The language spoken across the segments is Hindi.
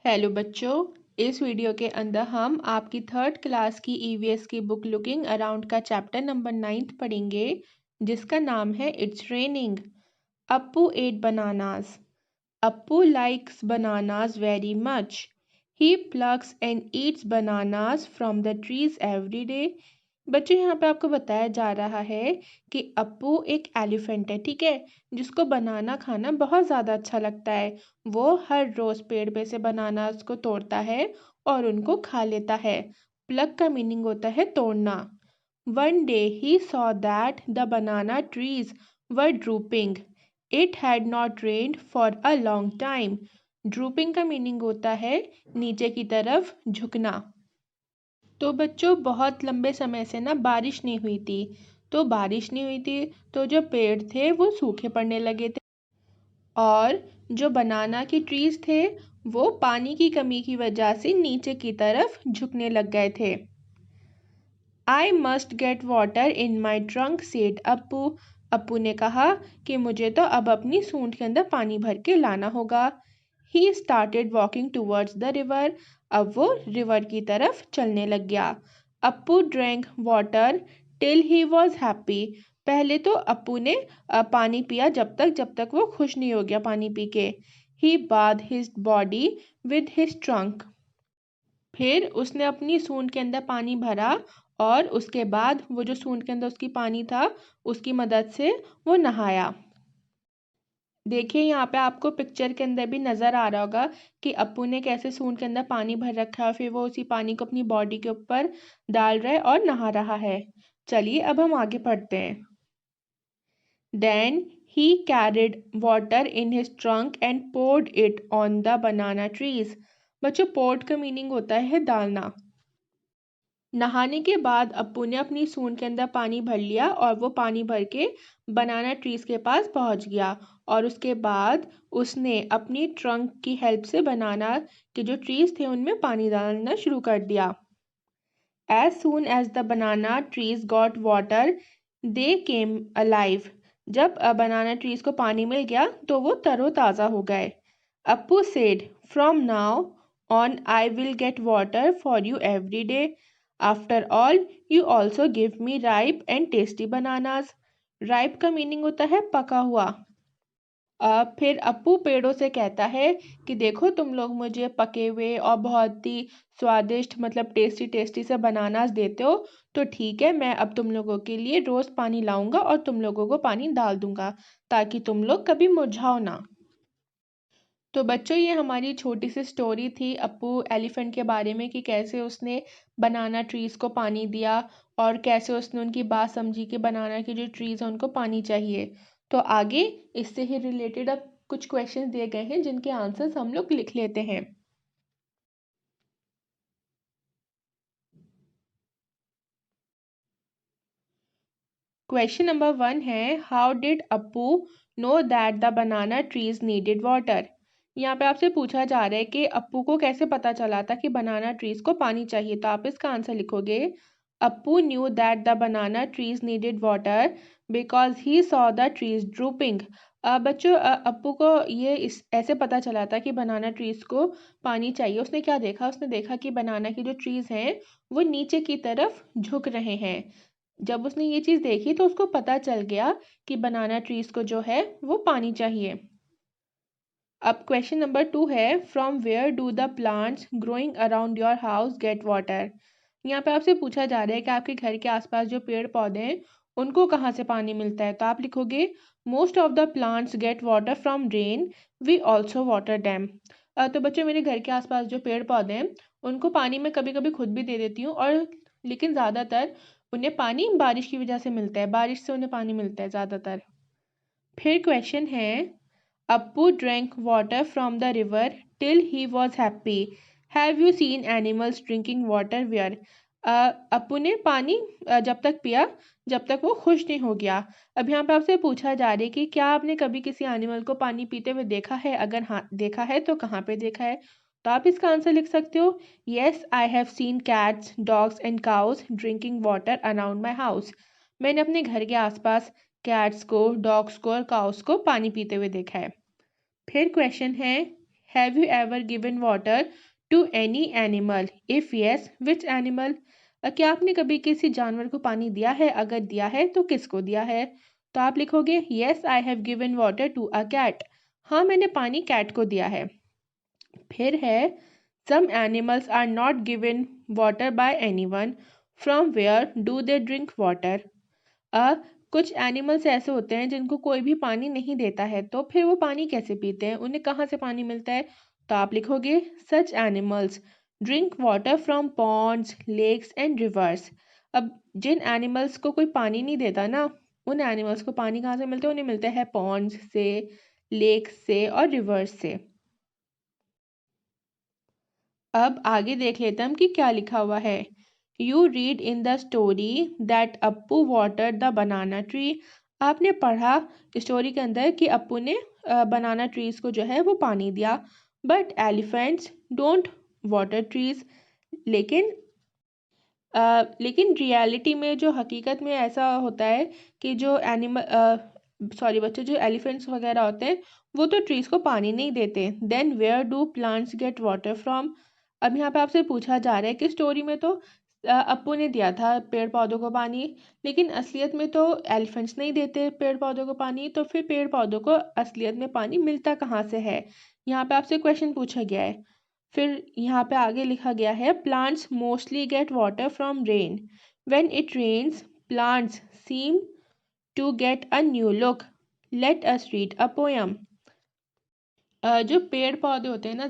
हेलो बच्चों। इस वीडियो के अंदर हम आपकी थर्ड क्लास की ईवीएस की बुक लुकिंग अराउंड का चैप्टर नंबर 9 पढ़ेंगे, जिसका नाम है it's raining. Appu ate bananas. Appu likes bananas very much. He plucks and eats bananas from the trees every day. बच्चों, यहाँ पे आपको बताया जा रहा है कि अप्पू एक एलिफेंट है, ठीक है, जिसको बनाना खाना बहुत ज़्यादा अच्छा लगता है। वो हर रोज़ पेड़ पे से बनानास को तोड़ता है और उनको खा लेता है। प्लक का मीनिंग होता है तोड़ना। One day he saw that the banana trees were drooping. It had not rained for a long time. Drooping का मीनिंग होता है नीचे की तरफ झुकना। तो बच्चों, बहुत लंबे समय से ना बारिश नहीं हुई थी। तो जो पेड़ थे वो सूखे पड़ने लगे थे और जो बनाना की ट्रीज थे वो पानी की कमी की वजह से नीचे की तरफ झुकने लग गए थे। I must get water in my trunk said Appu. Appu ने कहा कि मुझे तो अब अपनी सूंड के अंदर पानी भर के लाना होगा। He started walking towards the river. अब वो रिवर की तरफ चलने लग गया। Appu drank water till he was happy. पहले तो अप्पू ने पानी पिया जब तक वो खुश नहीं हो गया पानी पी के। He bath his body with his trunk. फिर उसने अपनी सूंड के अंदर पानी भरा और उसके बाद वो जो सूंड के अंदर उसकी पानी था उसकी मदद से वो नहाया। देखिए, यहाँ पे आपको पिक्चर के अंदर भी नज़र आ रहा होगा कि अप्पू ने कैसे सूंड के अंदर पानी भर रखा है और फिर वो उसी पानी को अपनी बॉडी के ऊपर डाल रहा है और नहा रहा है। चलिए अब हम आगे पढ़ते हैं। Then he carried water in his trunk and poured it on the banana trees. बच्चों, poured का मीनिंग होता है डालना। नहाने के बाद अप्पू ने अपनी सूंड के अंदर पानी भर लिया और वो पानी भर के बनाना ट्रीज के पास पहुंच गया और उसके बाद उसने अपनी ट्रंक की हेल्प से बनाना के जो ट्रीज थे उनमें पानी डालना शुरू कर दिया। As soon as the banana trees got water they came alive. जब बनाना ट्रीज को पानी मिल गया तो वो तरोताज़ा हो गए। Appu said, from now on I will get water for you every day. After all you also give me ripe and tasty bananas. Ripe का मीनिंग होता है पका हुआ। फिर अप्पू पेड़ों से कहता है कि देखो, तुम लोग मुझे पके हुए और बहुत ही स्वादिष्ट मतलब टेस्टी टेस्टी से बनानास देते हो, तो ठीक है, मैं अब तुम लोगों के लिए रोज़ पानी लाऊंगा और तुम लोगों को पानी डाल दूंगा ताकि तुम लोग कभी मुरझाओ ना। तो बच्चों, ये हमारी छोटी सी स्टोरी थी अप्पू एलिफेंट के बारे में कि कैसे उसने बनाना ट्रीज को पानी दिया और कैसे उसने उनकी बात समझी कि बनाना की जो ट्रीज हैं उनको पानी चाहिए। तो आगे इससे ही रिलेटेड अब कुछ क्वेश्चंस दिए गए हैं जिनके आंसर्स हम लोग लिख लेते हैं। क्वेश्चन नंबर 1 है, how did Appu know that the banana trees needed water. यहाँ पे आपसे पूछा जा रहा है कि अप्पू को कैसे पता चला था कि बनाना ट्रीज को पानी चाहिए। तो आप इसका आंसर लिखोगे, Appu knew that the banana trees needed water because he saw the trees drooping. बच्चों, अप्पू को ये इस ऐसे पता चला था कि बनाना ट्रीज को पानी चाहिए। उसने क्या देखा? उसने देखा कि बनाना की जो ट्रीज हैं वो नीचे की तरफ झुक रहे हैं। जब उसने ये चीज़ देखी तो उसको पता चल गया कि बनाना ट्रीज को जो है वो पानी चाहिए। अब क्वेश्चन नंबर 2 है, from where do the plants growing around your house get water. यहाँ पे आपसे पूछा जा रहा है कि आपके घर के आसपास जो पेड़ पौधे हैं उनको कहाँ से पानी मिलता है। तो आप लिखोगे, most of the plants get water from rain, we also water them. तो बच्चों, मेरे घर के आसपास जो पेड़ पौधे हैं उनको पानी मैं कभी कभी खुद भी दे देती हूँ, और लेकिन ज़्यादातर उन्हें पानी बारिश की वजह से मिलता है। बारिश से उन्हें पानी मिलता है ज़्यादातर। फिर क्वेश्चन है, Appu drank water from the river till he was happy. Have you seen animals drinking water where. Appu ने पानी जब तक पिया जब तक वो खुश नहीं हो गया। अब यहाँ पे आपसे पूछा जा रहा है कि क्या आपने कभी किसी एनिमल को पानी पीते हुए देखा है? अगर हाँ देखा है तो कहाँ पे देखा है? तो आप इसका आंसर लिख सकते हो, yes I have seen cats dogs and cows drinking water around my house. मैंने अपने घर के आसपास कैट्स को, डॉग्स को और काउस को पानी पीते हुए देखा है। फिर क्वेश्चन है, have you ever given water to any animal? If yes, which animal? क्या आपने कभी किसी जानवर को पानी दिया है? अगर दिया है तो किसको दिया है? तो आप लिखोगे yes I have given water to a cat. हाँ, मैंने पानी कैट को दिया है। फिर है some animals are not given water by anyone, from where do they drink water? अ कुछ एनिमल्स ऐसे होते हैं जिनको कोई भी पानी नहीं देता है, तो फिर वो पानी कैसे पीते हैं? उन्हें कहाँ से पानी मिलता है? तो आप लिखोगे such animals drink water from ponds, lakes and rivers. अब जिन एनिमल्स को कोई पानी नहीं देता ना, उन एनिमल्स को पानी कहाँ से मिलता है? उन्हें मिलता है पॉन्ड्स से, लेक्स से और रिवर्स से। अब आगे देख लेते हैं हम कि क्या लिखा हुआ है। You read in the story that Appu water the banana tree. आपने पढ़ा स्टोरी के अंदर कि अप्पू ने बनाना ट्रीज को जो है वो पानी दिया। But elephants don't water trees. लेकिन लेकिन रियलिटी में, जो हकीकत में ऐसा होता है कि जो सॉरी बच्चे, जो एलिफेंट्स वगैरह होते हैं वो तो ट्रीज को पानी नहीं देते। Then where do plants get water from? अब यहाँ पे आपसे पूछा जा रहा है कि स्टोरी में तो अप्पू ने दिया था पेड़ पौधों को पानी, लेकिन असलियत में तो एलिफेंट्स नहीं देते पेड़ पौधों को पानी, तो फिर पेड़ पौधों को असलियत में पानी मिलता कहाँ से है? यहाँ पे आपसे क्वेश्चन पूछा गया है। फिर यहाँ पे आगे लिखा गया है plants mostly get water from rain. When it rains plants seem to get a new look. Let us read a poem. जो पेड़ पौधे होते हैं ना,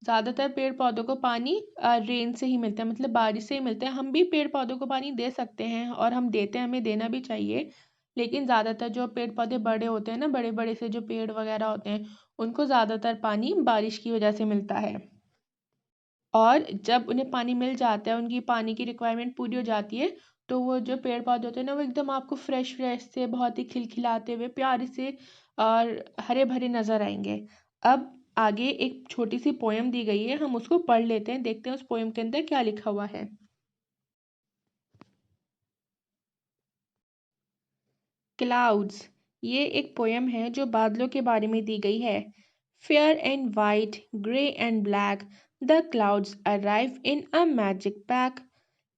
ज़्यादातर पेड़ पौधों को पानी रेन से ही मिलता है, मतलब बारिश से ही मिलता है। हम भी पेड़ पौधों को पानी दे सकते हैं और हम देते हैं, हमें देना भी चाहिए। लेकिन ज़्यादातर जो पेड़ पौधे बड़े होते हैं ना, बड़े बड़े से जो पेड़ वगैरह होते हैं, उनको ज़्यादातर पानी बारिश की वजह से मिलता है। और जब उन्हें पानी मिल जाता है, उनकी पानी की रिक्वायरमेंट पूरी हो जाती है, तो वो जो पेड़ पौधे होते हैं ना, वो एकदम आपको फ्रेश फ्रेश से, बहुत ही खिलखिलाते हुए, प्यारे से और हरे भरे नज़र आएंगे। अब आगे एक छोटी सी पोयम दी गई है, हम उसको पढ़ लेते हैं, देखते हैं उस पोयम के अंदर क्या लिखा हुआ है। क्लाउड्स, ये एक पोयम है जो बादलों के बारे में दी गई है। Fair and white, grey and black, the clouds arrive in a magic pack.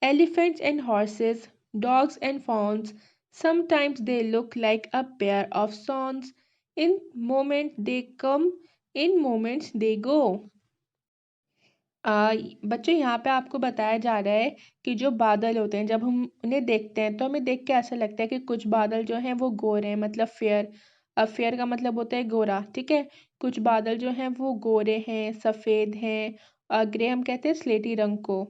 Elephants and horses, dogs and fawns, sometimes they look like a pair of swans. In moments they come, in moments they go. बच्चों, यहाँ पे आपको बताया जा रहा है कि जो बादल होते हैं, जब हम उन्हें देखते हैं तो हमें देख के ऐसा लगता है कि कुछ बादल जो हैं वो गोरे हैं, मतलब फेयर। अब फेयर का मतलब होता है गोरा, ठीक है। कुछ बादल जो हैं वो गोरे हैं, सफ़ेद हैं। ग्रे हम कहते हैं स्लेटी रंग को,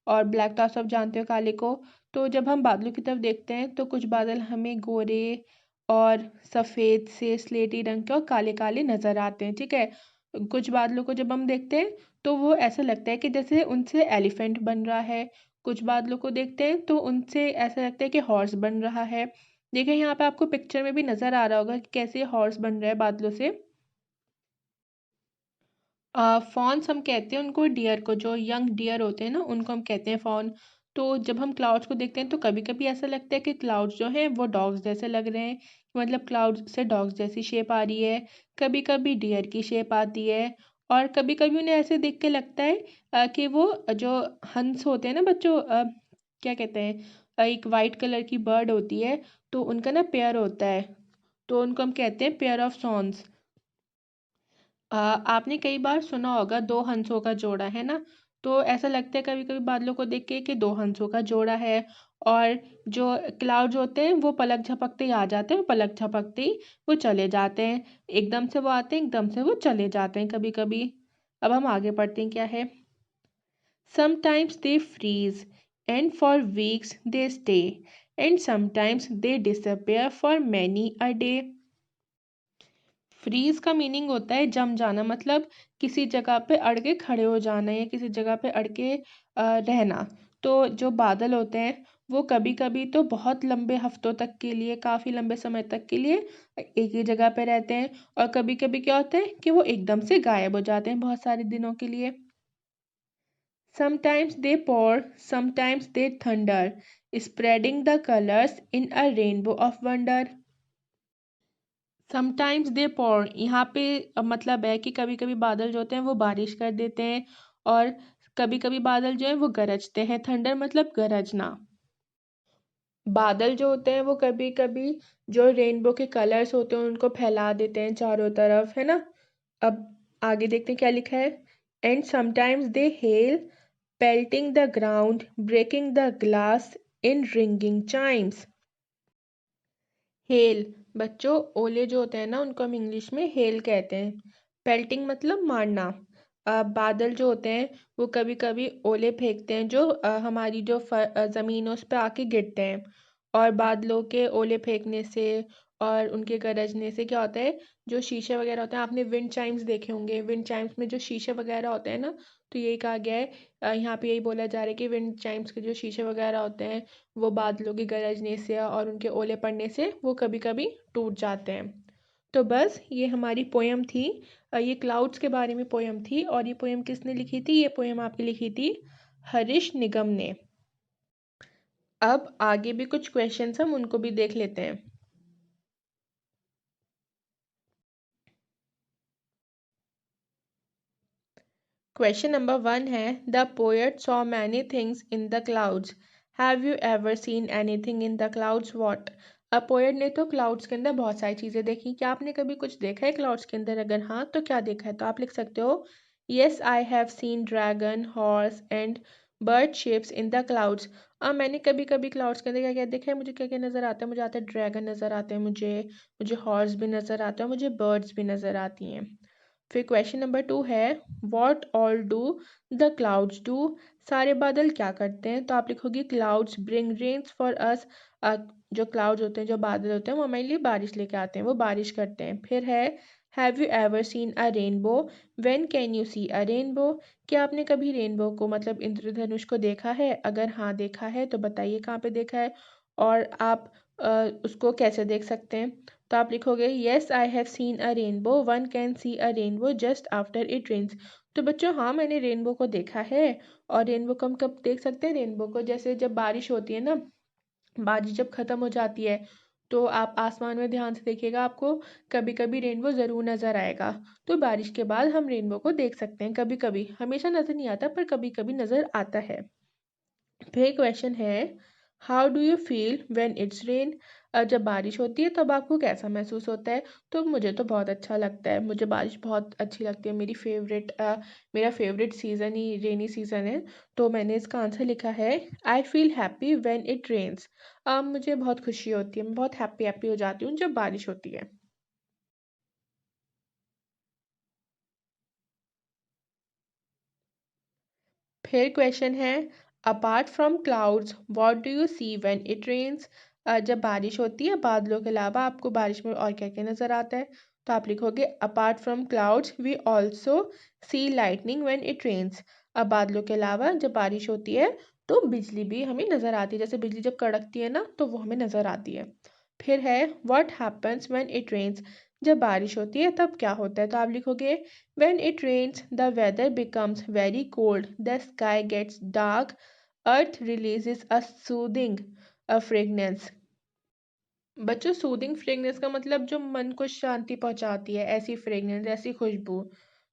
और ब्लैक तो आप सब जानते हो, काले को। तो जब हम बादलों की तरफ देखते हैं तो कुछ बादल हमें गोरे और सफ़ेद से, स्लेटी रंग के और काले काले नज़र आते हैं, ठीक है। कुछ बादलों को जब हम देखते हैं तो वो ऐसा लगता है कि जैसे उनसे एलिफेंट बन रहा है। कुछ बादलों को देखते हैं तो उनसे ऐसा लगता है कि हॉर्स बन रहा है। देखिए यहाँ पे आपको पिक्चर में भी नज़र आ रहा होगा कि कैसे हॉर्स बन रहा है बादलों से। फॉन्स हम कहते हैं उनको, डियर को, जो यंग डियर होते हैं ना, उनको हम कहते हैं फॉन। तो जब हम क्लाउड्स को देखते हैं तो कभी कभी ऐसा लगता है कि क्लाउड्स जो हैं वो डॉग्स जैसे लग रहे हैं, मतलब क्लाउड्स से डॉग्स जैसी शेप आ रही है। कभी कभी डियर की शेप आती है, और कभी कभी उन्हें ऐसे देख के लगता है कि वो जो हंस होते हैं ना बच्चों, क्या कहते हैं, एक वाइट कलर की बर्ड होती है, तो उनका ना पेयर होता है, तो उनको हम कहते हैं पेयर ऑफ सॉन्स। आपने कई बार सुना होगा दो हंसों का जोड़ा, है ना। तो ऐसा लगता है कभी कभी बादलों को देख के कि दो हंसों का जोड़ा है। और जो क्लाउड्स होते हैं वो पलक झपकते ही आ जाते हैं, पलक झपकते ही वो चले जाते हैं। एकदम से वो आते हैं, एकदम से वो चले जाते हैं कभी कभी। अब हम आगे पढ़ते हैं क्या है। Sometimes they freeze and for weeks they stay, and sometimes they disappear for many a day. Freeze का मीनिंग होता है जम जाना, मतलब किसी जगह पे अड़ के खड़े हो जाना, या किसी जगह पे अड़ के रहना। तो जो बादल होते हैं वो कभी कभी तो बहुत लंबे हफ्तों तक के लिए, काफ़ी लंबे समय तक के लिए एक ही जगह पे रहते हैं, और कभी कभी क्या होता है कि वो एकदम से गायब हो जाते हैं बहुत सारे दिनों के लिए। Sometimes they pour, sometimes they thunder, spreading the colours in a rainbow of wonder. Sometimes they pour, यहाँ पे मतलब है कि कभी कभी बादल जो होते हैं वो बारिश कर देते हैं, और कभी कभी बादल जो है वो गरजते हैं। थंडर मतलब गरजना। बादल जो होते हैं वो कभी कभी जो रेनबो के कलर्स होते हैं उनको फैला देते हैं चारों तरफ, है ना। अब आगे देखते हैं क्या लिखा है। And sometimes they hello, pelting the ground, breaking the glass in ringing chimes। Hello, बच्चों ओले जो होते हैं ना उनको हम इंग्लिश में हेल कहते हैं। पेल्टिंग मतलब मारना। बादल जो होते हैं वो कभी कभी ओले फेंकते हैं जो हमारी जो ज़मीन है उस पर आके गिरते हैं। और बादलों के ओले फेंकने से और उनके गरजने से क्या होता है, जो शीशे वगैरह होते हैं, आपने विंड चाइम्स देखे होंगे, विंड चाइम्स में जो शीशे वगैरह होते हैं ना, तो यही कहा गया है, यहाँ पे यही बोला जा रहा है कि विंड चाइम्स के जो शीशे वगैरह होते हैं वो बादलों के गरजने से और उनके ओले पड़ने से वो कभी कभी टूट जाते हैं। तो बस ये हमारी पोयम थी। ये क्लाउड्स के बारे में पोयम थी, और ये पोयम किसने लिखी थी? ये पोयम आपकी लिखी थी हरीश निगम ने। अब आगे भी कुछ क्वेश्चंस हम उनको भी देख लेते हैं। क्वेश्चन नंबर 1 है, the poet saw many things in the clouds, have you ever scene anything in the clouds, what. Poet ने तो क्लाउड्स के अंदर बहुत सारी चीज़ें देखी, क्या आपने कभी कुछ देखा है क्लाउड्स के अंदर? अगर हाँ तो क्या देखा है? तो आप लिख सकते हो, yes I have scene dragon, horse and bird ships in the clouds. मैंने कभी कभी क्लाउड्स के अंदर क्या क्या देखा है, मुझे क्या क्या नज़र आता है? मुझे आता है ड्रैगन नज़र आते हैं, मुझे हॉर्स भी नज़र आता है, मुझे बर्ड्स भी नज़र आती हैं। फिर क्वेश्चन नंबर 2 है, what all do the clouds do, सारे बादल क्या करते हैं? तो आप लिखोगे, clouds bring rains for us. जो क्लाउड्स होते हैं, जो बादल होते हैं, वो हमारे लिए बारिश लेके आते हैं, वो बारिश करते हैं। फिर है, have you ever seen a rainbow, when can you see a rainbow, क्या आपने कभी रेनबो को मतलब इंद्रधनुष को देखा है? अगर हाँ देखा है तो बताइए कहाँ पे देखा है, और आप उसको कैसे देख सकते हैं? तो आप लिखोगे, yes I have seen a rainbow, one can see a rainbow just after it rains. तो बच्चों हाँ, मैंने रेनबो को देखा है। और रेनबो को हम कब देख सकते हैं? रेनबो को जैसे जब बारिश होती है ना, बारिश जब खत्म हो जाती है तो आप आसमान में ध्यान से देखिएगा, आपको कभी कभी रेनबो ज़रूर नज़र आएगा। तो बारिश के बाद हम रेनबो को देख सकते हैं कभी कभी, हमेशा नज़र नहीं आता पर कभी कभी नज़र आता है। फिर क्वेश्चन है, how do you feel when it's rain, जब बारिश होती है तब आपको कैसा महसूस होता है? तो मुझे तो बहुत अच्छा लगता है, मुझे बारिश बहुत अच्छी लगती है, मेरा फेवरेट सीज़न ही रेनी सीज़न है। तो मैंने इसका आंसर लिखा है, I feel happy when it rains. मुझे बहुत खुशी होती है, मैं बहुत हैप्पी हैप्पी हो जाती हूँ जब बारिश होती है। फिर क्वेश्चन है, apart from clouds what do you see when it rains, जब बारिश होती है बादलों के अलावा आपको बारिश में और क्या क्या नज़र आता है? तो आप लिखोगे, apart from clouds we also see lightning when it rains. अब बादलों के अलावा जब बारिश होती है तो बिजली भी हमें नज़र आती है, जैसे बिजली जब कड़कती है ना तो वो हमें नज़र आती है। फिर है, what happens when it rains, जब बारिश होती है तब क्या होता है? तो आप लिखोगे, when it rains, the weather becomes very cold, the sky gets dark, earth releases a soothing fragrance। बच्चों, सूदिंग फ्रेगनेंस का मतलब जो मन को शांति पहुंचाती है, ऐसी फ्रेगनेंस, ऐसी खुशबू।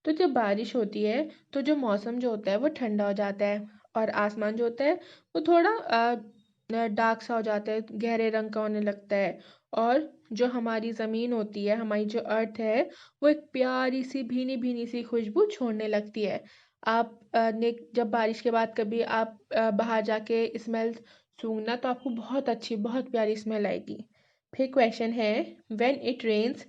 तो जब बारिश होती है तो जो मौसम जो होता है वो ठंडा हो जाता है, और आसमान जो होता है वो थोड़ा डार्क सा हो जाता है, गहरे रंग का होने लगता है। और जो हमारी ज़मीन होती है, हमारी जो अर्थ है, वो एक प्यारी सी भीनी भीनी सी खुशबू छोड़ने लगती है। आप ने जब बारिश के बाद कभी आप बाहर जाके स्मेल सूंघना तो आपको बहुत अच्छी, बहुत प्यारी स्मेल आएगी। फिर क्वेश्चन है, when it rains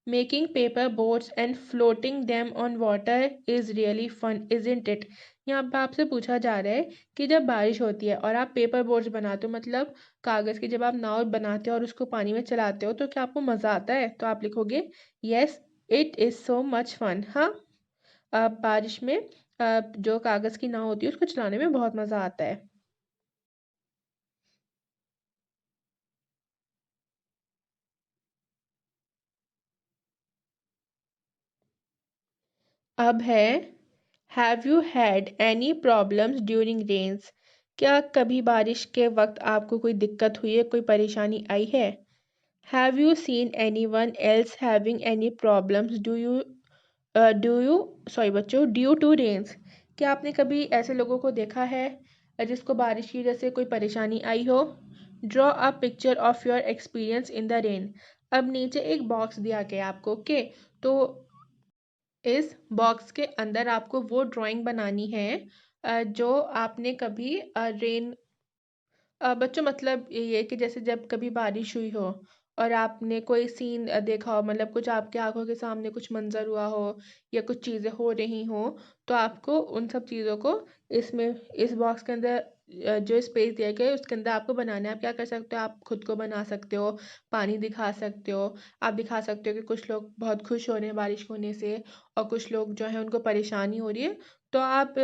making paper boats and floating them on water is really fun isn't it. यहाँ पे आपसे पूछा जा रहा है कि जब बारिश होती है और आप पेपर बोट्स बनाते हो, मतलब कागज़ की जब आप नाव बनाते हो और उसको पानी में चलाते हो, तो क्या आपको मज़ा आता है? तो आप लिखोगे, yes it is so much fun. हाँ, बारिश में जो कागज़ की नाव होती है उसको चलाने में बहुत मज़ा आता है। अब है, have you had any problems during rains, क्या कभी बारिश के वक्त आपको कोई दिक्कत हुई है, कोई परेशानी आई है? Have you seen any one else having any problems sorry बच्चों, ड्यू टू रेन्स? क्या आपने कभी ऐसे लोगों को देखा है जिसको बारिश की वजह से कोई परेशानी आई हो? Draw a picture of your experience in the rain. अब नीचे एक बॉक्स दिया गया आपको, ओके? तो इस बॉक्स के अंदर आपको वो ड्राइंग बनानी है जो आपने कभी रेन बच्चों मतलब ये है कि जैसे जब कभी बारिश हुई हो और आपने कोई सीन देखा हो, मतलब कुछ आपके आंखों के सामने कुछ मंजर हुआ हो या कुछ चीज़ें हो रही हो, तो आपको उन सब चीज़ों को इसमें इस बॉक्स के अंदर जो स्पेस दिया गया है उसके अंदर आपको बनाना है। आप क्या कर सकते हो, आप खुद को बना सकते हो, पानी दिखा सकते हो, आप दिखा सकते हो कि कुछ लोग बहुत खुश हो रहे हैं बारिश होने से और कुछ लोग जो है उनको परेशानी हो रही है। तो आप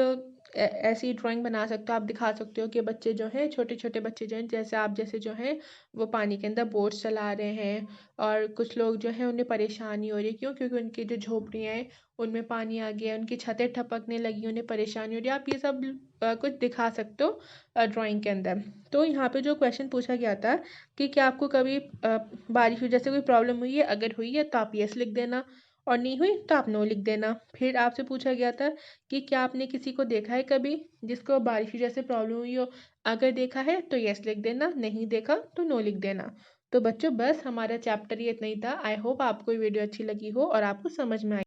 ऐसी ड्राइंग बना सकते हो। आप दिखा सकते हो कि बच्चे जो हैं, छोटे छोटे बच्चे जो हैं, जैसे आप जैसे जो हैं, वो पानी के अंदर बोट चला रहे हैं और कुछ लोग जो हैं उन्हें परेशानी हो रही है। क्यों? क्योंकि उनकी जो झोपड़ियाँ हैं उनमें पानी आ गया है, उनकी छतें टपकने लगी, उन्हें परेशानी हो रही है। आप ये सब कुछ दिखा सकते हो ड्राइंग के अंदर। तो यहाँ पे जो क्वेश्चन पूछा गया था कि क्या आपको कभी बारिश की वजह से कोई प्रॉब्लम हुई है? अगर हुई है तो आप यस लिख देना और नहीं हुई तो आप नो लिख देना। फिर आपसे पूछा गया था कि क्या आपने किसी को देखा है कभी जिसको बारिश की वजह से प्रॉब्लम हुई हो? अगर देखा है तो यस लिख देना, नहीं देखा तो नो लिख देना। तो बच्चों बस हमारा चैप्टर ये इतना ही था। आई होप आपको ये वीडियो अच्छी लगी हो और आपको समझ में आई।